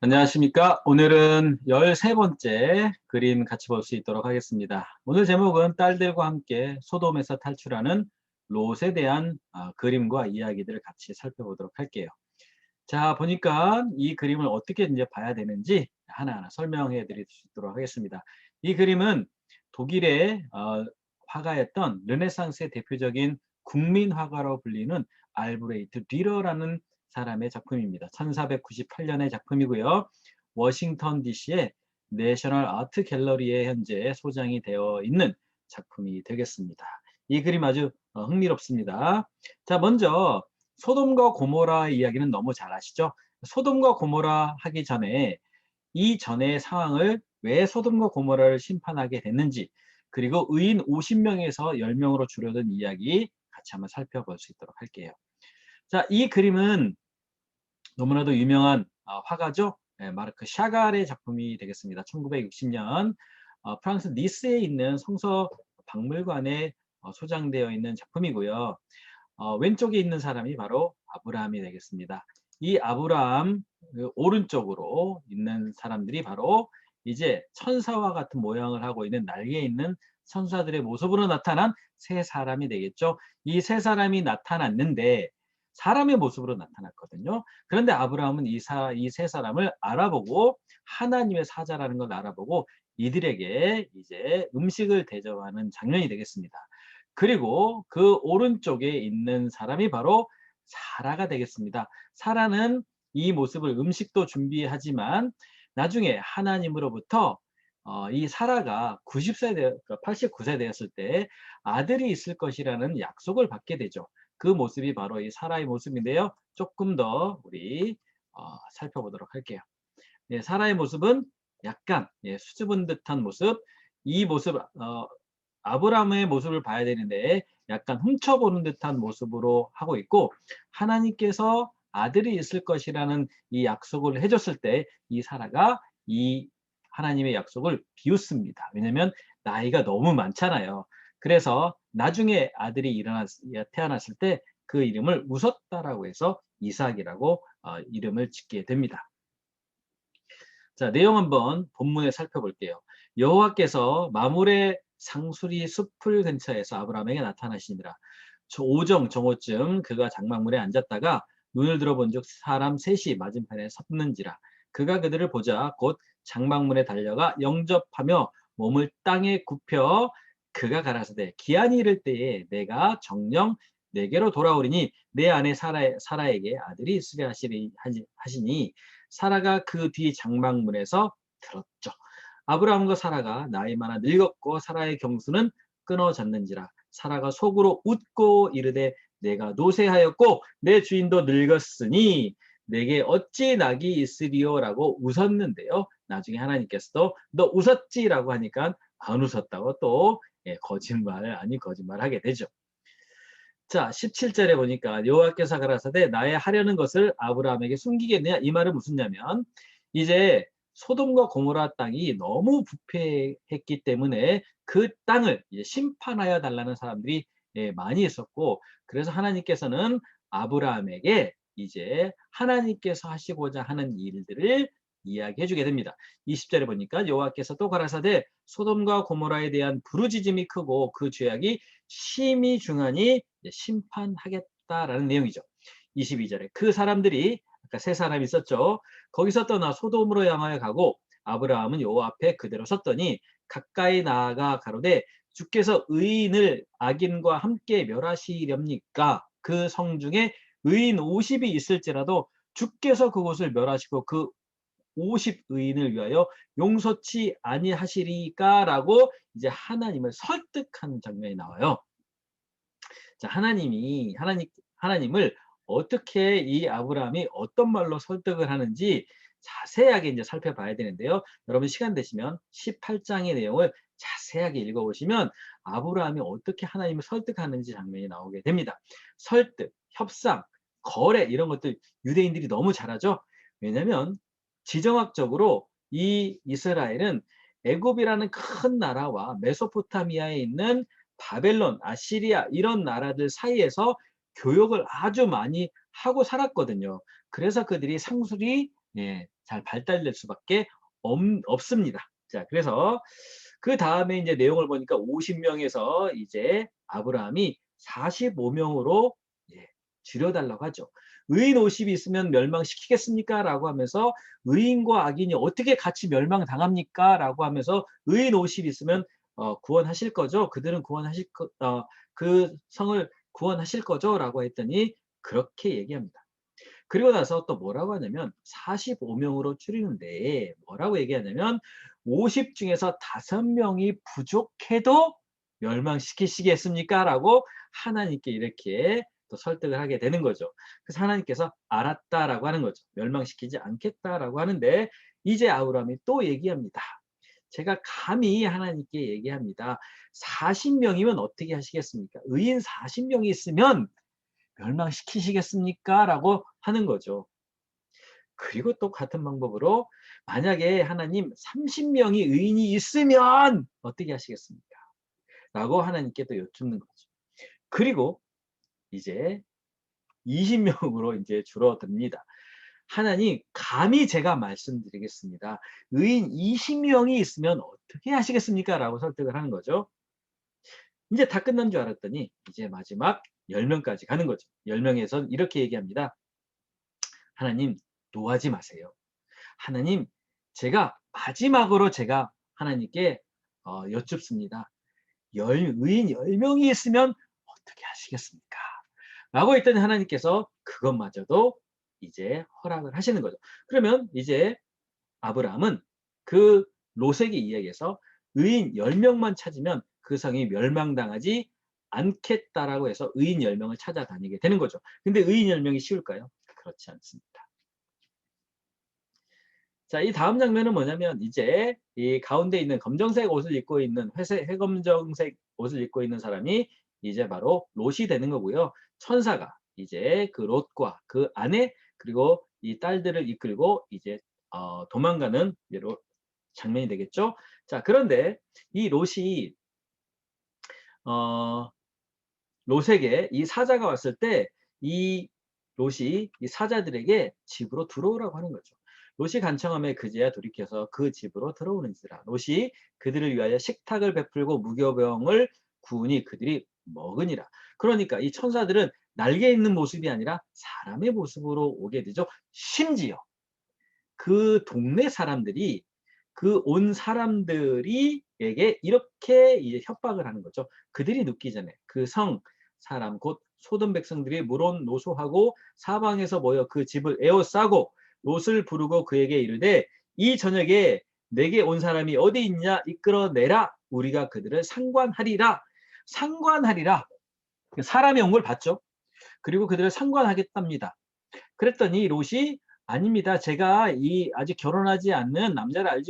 안녕하십니까. 오늘은 13번째 그림 같이 볼 수 있도록 하겠습니다. 오늘 제목은 딸들과 함께 소돔에서 탈출하는 롯에 대한 그림과 이야기들을 같이 살펴보도록 할게요. 자, 보니까 이 그림을 어떻게 이제 봐야 되는지 하나하나 설명해 드릴 수 있도록 하겠습니다. 이 그림은 독일의 화가였던 르네상스의 대표적인 국민 화가로 불리는 알브레이트 듀러라는 사람의 작품입니다. 1498년의 작품이고요. 워싱턴 DC의 내셔널 아트 갤러리에 현재 소장이 되어 있는 작품이 되겠습니다. 이 그림 아주 흥미롭습니다. 자, 먼저 소돔과 고모라 이야기는 너무 잘 아시죠? 소돔과 고모라 하기 전에 이전의 상황을 왜 소돔과 고모라를 심판하게 됐는지, 그리고 의인 50명에서 10명으로 줄어든 이야기 같이 한번 살펴볼 수 있도록 할게요. 자, 이 그림은 너무나도 유명한 화가죠. 마르크 샤갈의 작품이 되겠습니다. 1960년 프랑스 니스에 있는 성서 박물관에 소장되어 있는 작품이고요. 왼쪽에 있는 사람이 바로 아브라함이 되겠습니다. 이 아브라함 그 오른쪽으로 있는 사람들이 바로 이제 천사와 같은 모양을 하고 있는 날개에 있는 천사들의 모습으로 나타난 세 사람이 되겠죠. 이 세 사람이 나타났는데 사람의 모습으로 나타났거든요. 그런데 아브라함은 이 세 사람을 알아보고 하나님의 사자라는 걸 알아보고 이들에게 이제 음식을 대접하는 장면이 되겠습니다. 그리고 그 오른쪽에 있는 사람이 바로 사라가 되겠습니다. 사라는 이 모습을 음식도 준비하지만 나중에 하나님으로부터 이 사라가 90세 89세 되었을 때 아들이 있을 것이라는 약속을 받게 되죠. 그 모습이 바로 이 사라의 모습인데요. 조금 더 우리 살펴보도록 할게요. 네, 사라의 모습은 약간 수줍은 듯한 모습. 이 모습 아브라함의 모습을 봐야 되는데 약간 훔쳐보는 듯한 모습으로 하고 있고, 하나님께서 아들이 있을 것이라는 이 약속을 해줬을 때 이 사라가 이 하나님의 약속을 비웃습니다. 왜냐하면 나이가 너무 많잖아요. 그래서 나중에 아들이 태어났을 때 그 이름을 웃었다라고 해서 이삭이라고 이름을 짓게 됩니다. 자, 내용 한번 본문에 살펴볼게요. 여호와께서 마물의 상수리 숲을 근처에서 아브라함에게 나타나시니라. 오정 정오쯤 그가 장막문에 앉았다가 눈을 들어본즉 사람 셋이 맞은편에 섰는지라. 그가 그들을 보자 곧 장막문에 달려가 영접하며 몸을 땅에 굽혀 그가 가라사대 기한이 이를 때에 내가 정녕 내게로 돌아오리니 내 아내 사라에게 아들이 있으려 하시니 사라가 그 뒤 장막문에서 들었죠. 아브라함과 사라가 나이 많아 늙었고 사라의 경수는 끊어졌는지라. 사라가 속으로 웃고 이르되 내가 노쇠하였고 내 주인도 늙었으니 내게 어찌 낙이 있으리요라고 웃었는데요. 나중에 하나님께서도 너 웃었지라고 하니까 안 웃었다고 또 거짓말 아닌 거짓말 하게 되죠. 자, 17절에 보니까 여호와께서 가라사대 나의 하려는 것을 아브라함에게 숨기겠느냐, 이 말은 무슨냐면 이제 소돔과 고모라 땅이 너무 부패했기 때문에 그 땅을 이제 심판하여 달라는 사람들이 많이 있었고, 그래서 하나님께서는 아브라함에게 이제 하나님께서 하시고자 하는 일들을 이야기해 주게 됩니다. 20절에 보니까 여호와께서 또 가라사대 소돔과 고모라에 대한 부르짖음이 크고 그 죄악이 심히 중하니 심판하겠다라는 내용이죠. 22절에 그 사람들이 아까 세 사람이 있었죠. 거기서 떠나 소돔으로 향하여 가고 아브라함은 여호와 앞에 그대로 섰더니 가까이 나아가 가로되 주께서 의인을 악인과 함께 멸하시렵니까? 그 성 중에 의인 50이 있을지라도 주께서 그곳을 멸하시고 그 50 의인을 위하여 용서치 아니하시리까라고 이제 하나님을 설득하는 장면이 나와요. 자, 하나님을 어떻게 이 아브라함이 어떤 말로 설득을 하는지 자세하게 이제 살펴봐야 되는데요. 여러분 시간 되시면 18장의 내용을 자세하게 읽어보시면 아브라함이 어떻게 하나님을 설득하는지 장면이 나오게 됩니다. 설득, 협상, 거래 이런 것들 유대인들이 너무 잘하죠. 왜냐하면 지정학적으로 이 이스라엘은 애굽이라는 큰 나라와 메소포타미아에 있는 바벨론, 아시리아 이런 나라들 사이에서 교역을 아주 많이 하고 살았거든요. 그래서 그들이 상술이 잘 발달될 수밖에 없습니다. 자, 그래서 그 다음에 이제 내용을 보니까 50명에서 이제 아브라함이 45명으로 줄여달라고 하죠. 의인 50이 있으면 멸망시키겠습니까? 라고 하면서 의인과 악인이 어떻게 같이 멸망당합니까? 라고 하면서 의인 50이 있으면 구원하실 거죠? 그들은 그 성을 구원하실 거죠? 라고 했더니 그렇게 얘기합니다. 그리고 나서 또 뭐라고 하냐면 45명으로 줄이는데 뭐라고 얘기하냐면 50 중에서 5명이 부족해도 멸망시키시겠습니까? 라고 하나님께 이렇게 또 설득을 하게 되는 거죠. 그래서 하나님께서 알았다라고 하는 거죠. 멸망시키지 않겠다라고 하는데 이제 아브라함이 또 얘기합니다. 제가 감히 하나님께 얘기합니다. 40명이면 어떻게 하시겠습니까? 의인 40명이 있으면 멸망시키시겠습니까? 라고 하는 거죠. 그리고 또 같은 방법으로 만약에 하나님 30명이 의인이 있으면 어떻게 하시겠습니까? 라고 하나님께 또 여쭙는 거죠. 그리고 이제 20명으로 이제 줄어듭니다. 하나님, 감히 제가 말씀드리겠습니다. 의인 20명이 있으면 어떻게 하시겠습니까? 라고 설득을 하는 거죠. 이제 다 끝난 줄 알았더니 이제 마지막 10명까지 가는 거죠. 10명에선 이렇게 얘기합니다. 하나님, 노하지 마세요. 하나님, 제가 마지막으로 제가 하나님께 여쭙습니다. 의인 10명이 있으면 어떻게 하시겠습니까? 라고 했더니 하나님께서 그것마저도 이제 허락을 하시는 거죠. 그러면 이제 아브라함은 그 롯에게 이야기해서 의인 10명만 찾으면 그 성이 멸망당하지 않겠다라고 해서 의인 10명을 찾아다니게 되는 거죠. 근데 의인 10명이 쉬울까요? 그렇지 않습니다. 자, 이 다음 장면은 뭐냐면 이제 이 가운데 있는 검정색 옷을 입고 있는 회검정색 옷을 입고 있는 사람이 이제 바로 롯이 되는 거고요. 천사가 이제 그 롯과 그 아내 그리고 이 딸들을 이끌고 이제 도망가는 장면이 되겠죠. 자, 그런데 이 롯이 어, 롯에게 이 사자가 왔을 때 이 롯이 이 사자들에게 집으로 들어오라고 하는 거죠. 롯이 간청함에 그제야 돌이켜서 그 집으로 들어오는지라. 롯이 그들을 위하여 식탁을 베풀고 무교병을 구우니 그들이 먹으니라. 그러니까 이 천사들은 날개 있는 모습이 아니라 사람의 모습으로 오게 되죠. 심지어 그 동네 사람들이 그 온 사람들이에게 이렇게 이제 협박을 하는 거죠. 그들이 눕기 전에 그 사람 곧 소돔 백성들이 물론 노소하고 사방에서 모여 그 집을 에워싸고 롯을 부르고 그에게 이르되 이 저녁에 내게 온 사람이 어디 있냐 이끌어내라 우리가 그들을 상관하리라. 상관하리라. 사람이 온 걸 봤죠. 그리고 그들을 상관하겠답니다. 그랬더니 롯이 아닙니다. 제가 이 아직 결혼하지 않는 남자를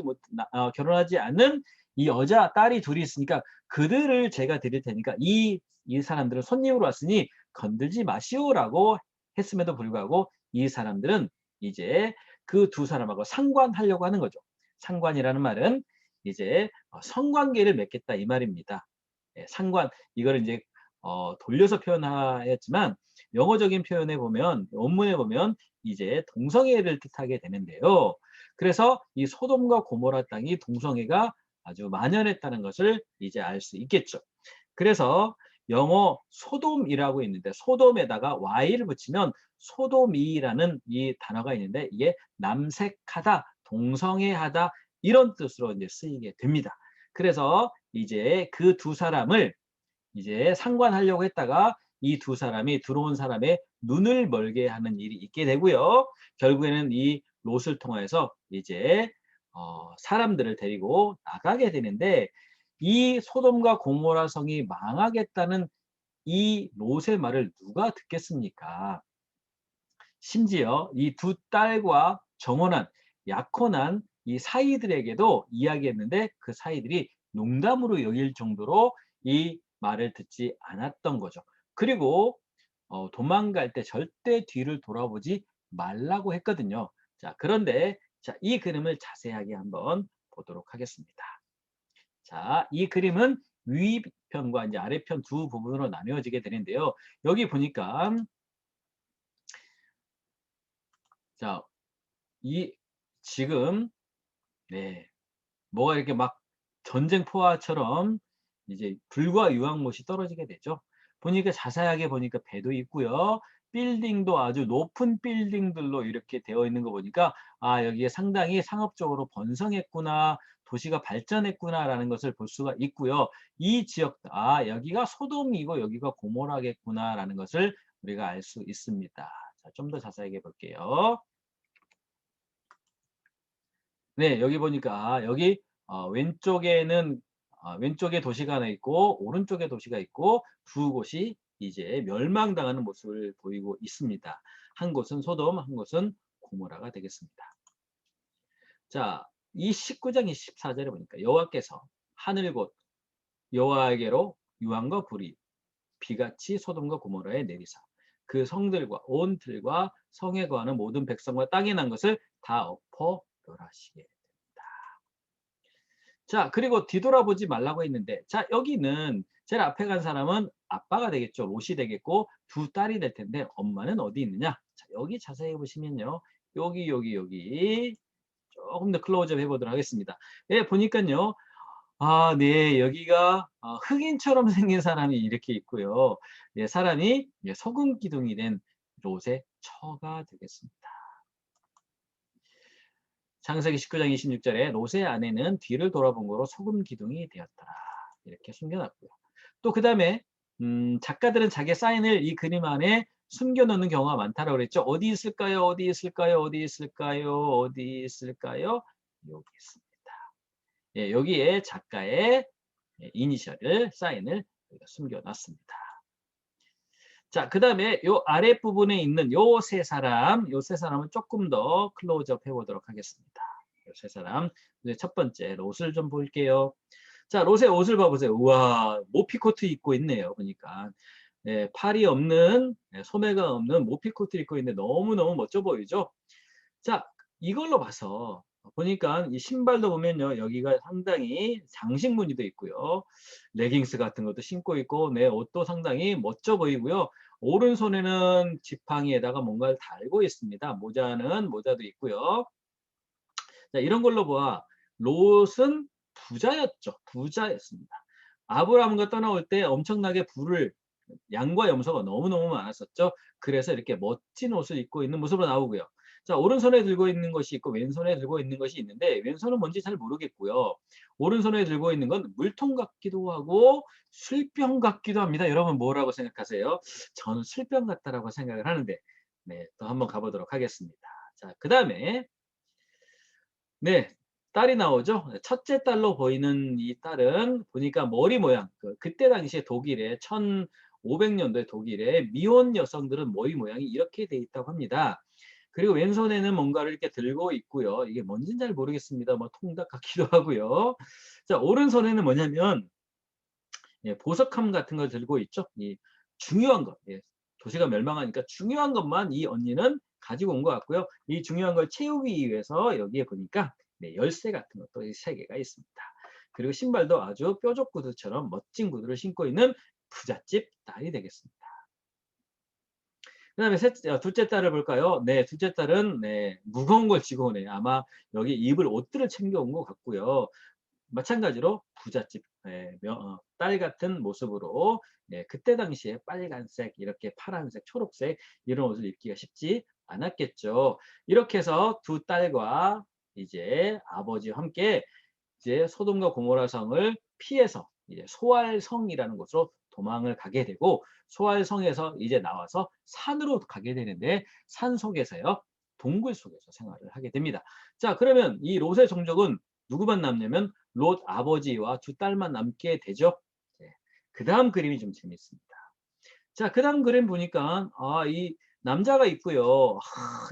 결혼하지 않는 이 여자 딸이 둘이 있으니까 그들을 제가 드릴 테니까 이 사람들은 손님으로 왔으니 건들지 마시오라고 했음에도 불구하고 이 사람들은 이제 그 두 사람하고 상관하려고 하는 거죠. 상관이라는 말은 이제 성관계를 맺겠다 이 말입니다. 상관 이거를 이제 돌려서 표현하였지만 영어적인 표현에 보면 원문에 보면 이제 동성애를 뜻하게 되는데요. 그래서 이 소돔과 고모라 땅이 동성애가 아주 만연했다는 것을 이제 알 수 있겠죠. 그래서 영어 소돔이라고 있는데 소돔에다가 y를 붙이면 소돔이라는 이 단어가 있는데 이게 남색하다, 동성애하다 이런 뜻으로 이제 쓰이게 됩니다. 그래서 이제 그 두 사람을 이제 상관하려고 했다가 이 두 사람이 들어온 사람의 눈을 멀게 하는 일이 있게 되고요. 결국에는 이 롯을 통해서 이제 사람들을 데리고 나가게 되는데 이 소돔과 고모라 성이 망하겠다는 이 롯의 말을 누가 듣겠습니까? 심지어 이 두 딸과 정혼한 약혼한 이 사이들에게도 이야기했는데 그 사이들이 농담으로 여길 정도로 이 말을 듣지 않았던 거죠. 그리고 도망갈 때 절대 뒤를 돌아보지 말라고 했거든요. 자, 그런데 자, 이 그림을 자세하게 한번 보도록 하겠습니다. 자, 이 그림은 위편과 이제 아래편 두 부분으로 나뉘어지게 되는데요. 여기 보니까 자, 이 지금 네 뭐가 이렇게 막 전쟁 포화처럼 이제 불과 유황못이 떨어지게 되죠. 보니까 자세하게 보니까 배도 있고요. 빌딩도 아주 높은 빌딩들로 이렇게 되어 있는 거 보니까 아 여기에 상당히 상업적으로 번성했구나. 도시가 발전했구나라는 것을 볼 수가 있고요. 이 지역 아 여기가 소돔이고 여기가 고모라겠구나라는 것을 우리가 알 수 있습니다. 자, 좀 더 자세하게 볼게요. 네, 여기 보니까 여기 왼쪽에는 왼쪽에 도시가 하나 있고 오른쪽에 도시가 있고 두 곳이 이제 멸망당하는 모습을 보이고 있습니다. 한 곳은 소돔, 한 곳은 고모라가 되겠습니다. 자, 이 19장 24절에 보니까 여호와께서 하늘 곧 여호와에게로 유황과 불이 비같이 소돔과 고모라에 내리사 그 성들과 온 들과 성에 거하는 모든 백성과 땅에 난 것을 다 엎어 멸하시게. 자, 그리고 뒤돌아보지 말라고 했는데, 자, 여기는 제일 앞에 간 사람은 아빠가 되겠죠. 롯이 되겠고, 두 딸이 될 텐데, 엄마는 어디 있느냐? 자, 여기 자세히 보시면요. 여기. 조금 더 클로즈업 해보도록 하겠습니다. 예, 보니까요. 아, 네, 여기가 흑인처럼 생긴 사람이 이렇게 있고요. 예, 사람이 소금 기둥이 된 롯의 처가 되겠습니다. 창세기 19장 26절에 롯의 아내는 뒤를 돌아본 거로 소금 기둥이 되었더라. 이렇게 숨겨놨고요. 또 그 다음에 작가들은 자기 사인을 이 그림 안에 숨겨놓는 경우가 많다라고 그랬죠. 어디 있을까요? 어디 있을까요? 어디 있을까요? 어디 있을까요? 여기 있습니다. 예, 여기에 작가의 이니셜을 사인을 숨겨놨습니다. 자, 그 다음에 요 아랫부분에 있는 요 세 사람, 요 세 사람은 조금 더 클로즈업 해보도록 하겠습니다. 요 세 사람. 이제 첫 번째, 롯을 좀 볼게요. 자, 롯의 옷을 봐보세요. 우와, 모피코트 입고 있네요. 보니까. 예, 팔이 없는, 소매가 없는 모피코트 입고 있는데 너무너무 멋져 보이죠? 자, 이걸로 봐서 보니까 이 신발도 보면요. 여기가 상당히 장식 무늬도 있고요. 레깅스 같은 것도 신고 있고 내 옷도 상당히 멋져 보이고요. 오른손에는 지팡이에다가 뭔가를 달고 있습니다. 모자도 있고요. 자, 이런 걸로 봐. 롯은 부자였죠. 부자였습니다. 아브라함과 떠나올 때 엄청나게 양과 염소가 너무너무 많았었죠. 그래서 이렇게 멋진 옷을 입고 있는 모습으로 나오고요. 자, 오른손에 들고 있는 것이 있고 왼손에 들고 있는 것이 있는데 왼손은 뭔지 잘 모르겠고요. 오른손에 들고 있는 건 물통 같기도 하고 술병 같기도 합니다. 여러분 뭐라고 생각하세요? 저는 술병 같다라고 생각을 하는데 네, 또 한번 가보도록 하겠습니다. 자, 그 다음에 네. 딸이 나오죠. 첫째 딸로 보이는 이 딸은 보니까 머리 모양, 그때 당시에 독일에 1500년도에 독일에 미혼 여성들은 머리 모양이 이렇게 돼 있다고 합니다. 그리고 왼손에는 뭔가를 이렇게 들고 있고요. 이게 뭔지는 잘 모르겠습니다. 뭐 통닭 같기도 하고요. 자, 오른손에는 뭐냐면 예, 보석함 같은 걸 들고 있죠. 이 중요한 것, 예, 도시가 멸망하니까 중요한 것만 이 언니는 가지고 온 것 같고요. 이 중요한 걸 채우기 위해서 여기에 보니까 네, 열쇠 같은 것도 세 개가 있습니다. 그리고 신발도 아주 뾰족 구두처럼 멋진 구두를 신고 있는 부잣집 딸이 되겠습니다. 그다음에 둘째 딸을 볼까요? 네, 둘째 딸은 네, 무거운 걸 지고 오네요. 아마 여기 입을 옷들을 챙겨온 것 같고요. 마찬가지로 부잣집 딸 같은 모습으로 그때 당시에 빨간색, 이렇게 파란색, 초록색 이런 옷을 입기가 쉽지 않았겠죠. 이렇게 해서 두 딸과 이제 아버지와 함께 이제 소돔과 고모라 성을 피해서 이제 소알성이라는 곳으로 도망을 가게 되고 소알성에서 이제 나와서 산으로 가게 되는데 산 속에서요. 동굴 속에서 생활을 하게 됩니다. 자, 그러면 이 롯의 종족은 누구만 남냐면 롯 아버지와 두 딸만 남게 되죠. 네. 그 다음 그림이 좀 재밌습니다. 자, 그 다음 그림 보니까 이 남자가 있고요.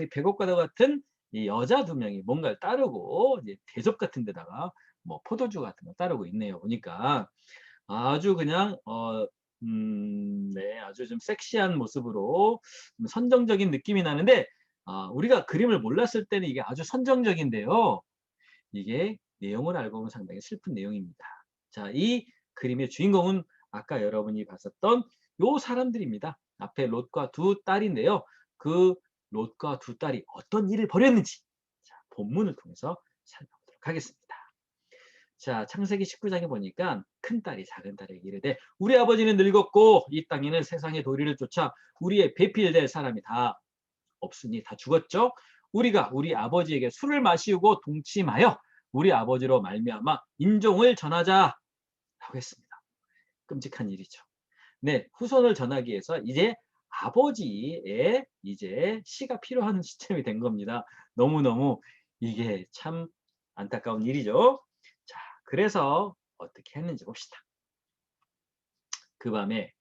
이 백옥과도 같은 이 여자 두 명이 뭔가를 따르고 이제 대접 같은 데다가 뭐 포도주 같은 거 따르고 있네요. 보니까 아주 그냥 네, 아주 좀 섹시한 모습으로 선정적인 느낌이 나는데 우리가 그림을 몰랐을 때는 이게 아주 선정적인데요. 이게 내용을 알고 보면 상당히 슬픈 내용입니다. 자, 이 그림의 주인공은 아까 여러분이 봤었던 요 사람들입니다. 앞에 롯과 두 딸인데요. 그 롯과 두 딸이 어떤 일을 벌였는지 본문을 통해서 살펴보도록 하겠습니다. 자, 창세기 19장에 보니까 큰딸이 작은딸에게 이르되 우리 아버지는 늙었고 이 땅에는 세상의 도리를 쫓아 우리의 배필될 사람이 다 없으니 다 죽었죠. 우리가 우리 아버지에게 술을 마시고 동침하여 우리 아버지로 말미암아 인종을 전하자 라고 했습니다. 끔찍한 일이죠. 네, 후손을 전하기 위해서 이제 아버지의 이제 씨가 필요한 시점이 된 겁니다. 너무너무 이게 참 안타까운 일이죠. 자, 그래서 어떻게 했는지 봅시다. 그 밤에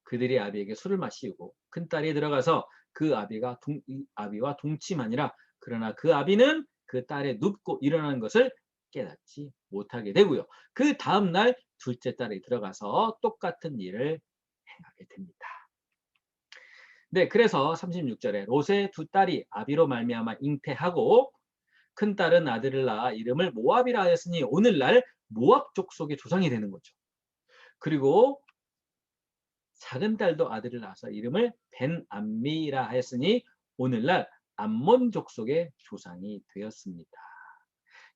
그들이 아비에게 술을 마시고 큰딸이 들어가서 그 아비와 동침하니라. 그러나 그 아비는 그 딸의 눕고 일어나는 것을 깨닫지 못하게 되고요. 그 다음날 둘째 딸이 들어가서 똑같은 일을 행하게 됩니다. 네, 그래서 36절에 롯의 두 딸이 아비로 말미암아 잉태하고 큰 딸은 아들을 낳아 이름을 모압이라 하였으니 오늘날 모압 족속의 조상이 되는 거죠. 그리고 작은 딸도 아들을 낳아서 이름을 벤암미라 하였으니 오늘날 암몬 족속의 조상이 되었습니다.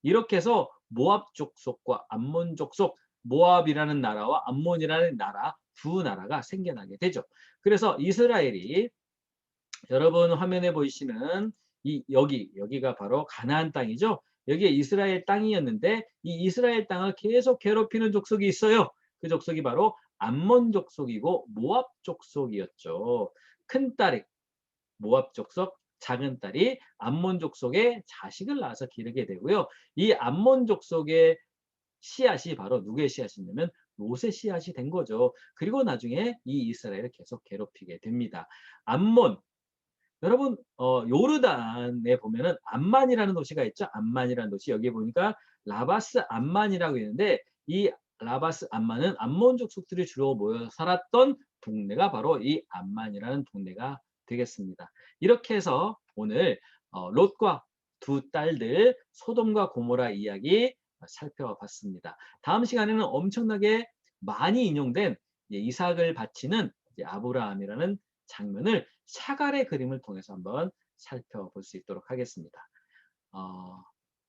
이렇게 해서 모압 족속과 암몬 족속, 모압이라는 나라와 암몬이라는 나라 두 나라가 생겨나게 되죠. 그래서 이스라엘이 여러분 화면에 보이시는 여기가 바로 가나안 땅이죠. 여기에 이스라엘 땅이었는데 이 이스라엘 땅을 계속 괴롭히는 족속이 있어요. 그 족속이 바로 암몬 족속이고 모압 족속이었죠. 큰 딸이 모압 족속, 작은 딸이 암몬 족속의 자식을 낳아서 기르게 되고요. 이 암몬 족속의 씨앗이 바로 누구의 씨앗이냐면 롯의 씨앗이 된 거죠. 그리고 나중에 이 이스라엘을 계속 괴롭히게 됩니다. 암몬, 여러분 요르단에 보면은 암만이라는 도시가 있죠. 암만이라는 도시 여기 보니까 라바스 암만이라고 있는데 이 라바스 암만은 암몬 족속들이 주로 모여 살았던 동네가 바로 이 암만이라는 동네가 되겠습니다. 이렇게 해서 오늘 롯과 두 딸들 소돔과 고모라 이야기 살펴봤습니다. 다음 시간에는 엄청나게 많이 인용된 이삭을 바치는 아브라함이라는 장면을 샤갈의 그림을 통해서 한번 살펴볼 수 있도록 하겠습니다.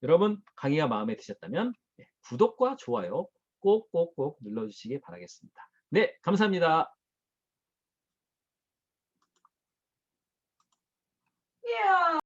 여러분 강의가 마음에 드셨다면 구독과 좋아요 꼭꼭꼭 눌러주시기 바라겠습니다. 네, 감사합니다.